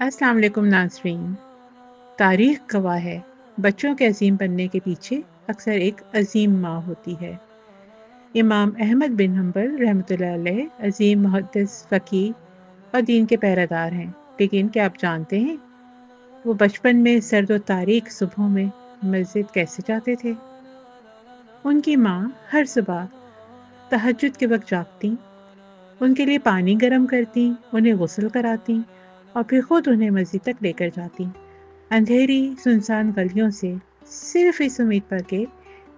अस्सलाम वालेकुम नाज़रीन। तारीख़ गवाह है, बच्चों के अज़ीम बनने के पीछे अक्सर एक अज़ीम माँ होती है। इमाम अहमद बिन हम्बल रहमतुल्लाह अलैह अज़ीम मुहद्दिस, फ़क़ीह और दीन के पहरेदार हैं। लेकिन क्या आप जानते हैं, वो बचपन में सर्द व तारीक सुबहों में मस्जिद कैसे जाते थे? उनकी माँ हर सुबह तहज्जुद के वक़्त जागतीं, उनके लिए पानी गर्म करतीं, उन्हें गुस्ल करातीं और फिर खुद उन्हें मस्जिद तक लेकर जातीं। अंधेरी सुनसान गलियों से सिर्फ इस उम्मीद पर कि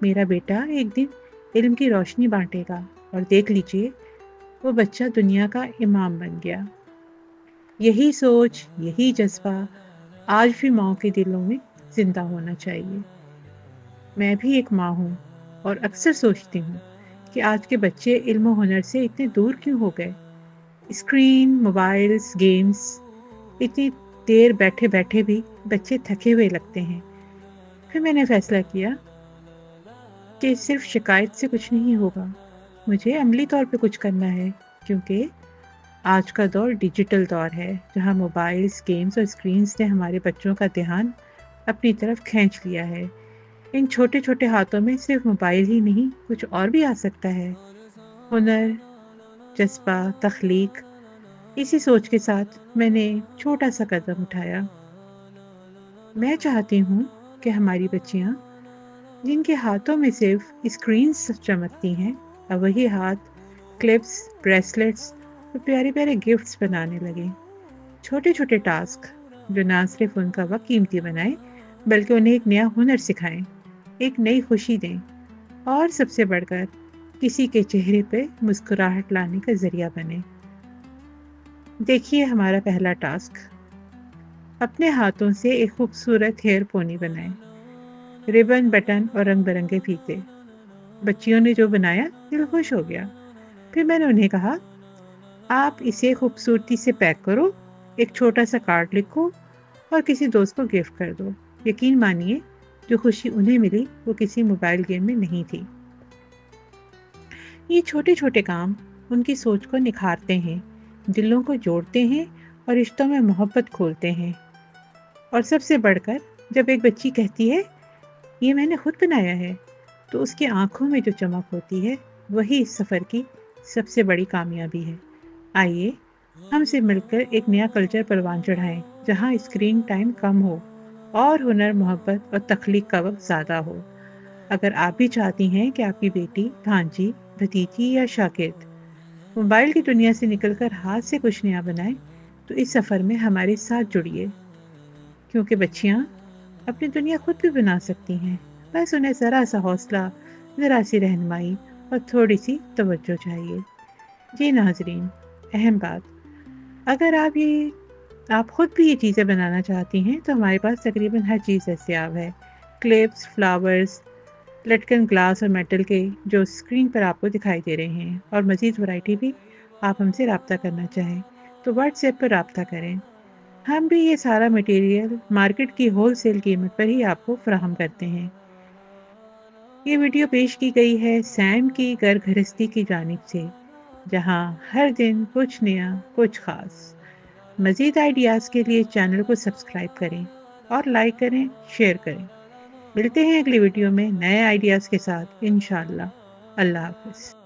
मेरा बेटा एक दिन इल्म की रोशनी बांटेगा, और देख लीजिए, वो बच्चा दुनिया का इमाम बन गया। यही सोच, यही जज्बा आज भी माँओं के दिलों में जिंदा होना चाहिए। मैं भी एक माँ हूँ और अक्सर सोचती हूँ कि आज के बच्चे इल्म और हुनर से इतने दूर क्यों हो गए। स्क्रीन, मोबाइल्स, गेम्स, इतनी देर बैठे बैठे भी बच्चे थके हुए लगते हैं। फिर मैंने फैसला किया कि सिर्फ शिकायत से कुछ नहीं होगा, मुझे अमली तौर पे कुछ करना है, क्योंकि आज का दौर डिजिटल दौर है, जहाँ मोबाइल्स, गेम्स और स्क्रीन्स ने हमारे बच्चों का ध्यान अपनी तरफ खींच लिया है। इन छोटे छोटे हाथों में सिर्फ मोबाइल ही नहीं, कुछ और भी आ सकता है। हुनर, जज्बा, तख्लीक। इसी सोच के साथ मैंने छोटा सा कदम उठाया। मैं चाहती हूँ कि हमारी बच्चियाँ, जिनके हाथों में सिर्फ स्क्रीन्स चमकती हैं, अब वही हाथ क्लिप्स, ब्रेसलेट्स और प्यारे प्यारे गिफ्ट्स बनाने लगें। छोटे छोटे टास्क जो ना सिर्फ उनका वक्त कीमती बनाएं, बल्कि उन्हें एक नया हुनर सिखाएं, एक नई खुशी दें, और सबसे बढ़कर किसी के चेहरे पे मुस्कुराहट लाने का जरिया बने। देखिए हमारा पहला टास्क, अपने हाथों से एक खूबसूरत हेयर पोनी बनाएं। रिबन, बटन और रंग बिरंगे फीते। बच्चियों ने जो बनाया, दिल खुश हो गया। फिर मैंने उन्हें कहा, आप इसे खूबसूरती से पैक करो, एक छोटा सा कार्ड लिखो और किसी दोस्त को गिफ्ट कर दो। यकीन मानिए, जो खुशी उन्हें मिली वो किसी मोबाइल गेम में नहीं थी। ये छोटे छोटे काम उनकी सोच को निखारते हैं, दिलों को जोड़ते हैं और रिश्तों में मोहब्बत खोलते हैं। और सबसे बढ़कर, जब एक बच्ची कहती है, ये मैंने खुद बनाया है, तो उसकी आंखों में जो चमक होती है, वही इस सफ़र की सबसे बड़ी कामयाबी है। आइए हम सिर्फ मिलकर एक नया कल्चर परवान चढ़ाएं, जहां स्क्रीन टाइम कम हो और हुनर, मोहब्बत और तख्लीक का वक्त ज़्यादा हो। अगर आप भी चाहती हैं कि आपकी बेटी, भांजी, भतीजी या शागिर्द मोबाइल की दुनिया से निकलकर हाथ से कुछ नया बनाए, तो इस सफ़र में हमारे साथ जुड़िए, क्योंकि बच्चियाँ अपनी दुनिया खुद भी बना सकती हैं। बस उन्हें ज़रा सा हौसला, ज़रा सी रहनुमाई और थोड़ी सी तवज्जो चाहिए। जी नाज़रीन, अहम बात, अगर आप खुद भी ये चीज़ें बनाना चाहती हैं, तो हमारे पास तकरीबन हर चीज़ दस्तयाब है। क्लिप्स, फ्लावर्स, लटकन ग्लास और मेटल के जो स्क्रीन पर आपको दिखाई दे रहे हैं, और मज़ीद वैरायटी भी। आप हमसे रब्ता करना चाहें तो व्हाट्सएप पर रब्ता करें। हम भी ये सारा मटेरियल मार्केट की होलसेल कीमत पर ही आपको फराहम करते हैं। ये वीडियो पेश की गई है सैम की घर गृहस्थी की जानिब से, जहां हर दिन कुछ नया, कुछ खास। मज़ीद आइडियाज़ के लिए चैनल को सब्सक्राइब करें और लाइक करें, शेयर करें। मिलते हैं अगली वीडियो में नए आइडियाज़ के साथ, इंशाअल्लाह। अल्लाह हाफ़िज़।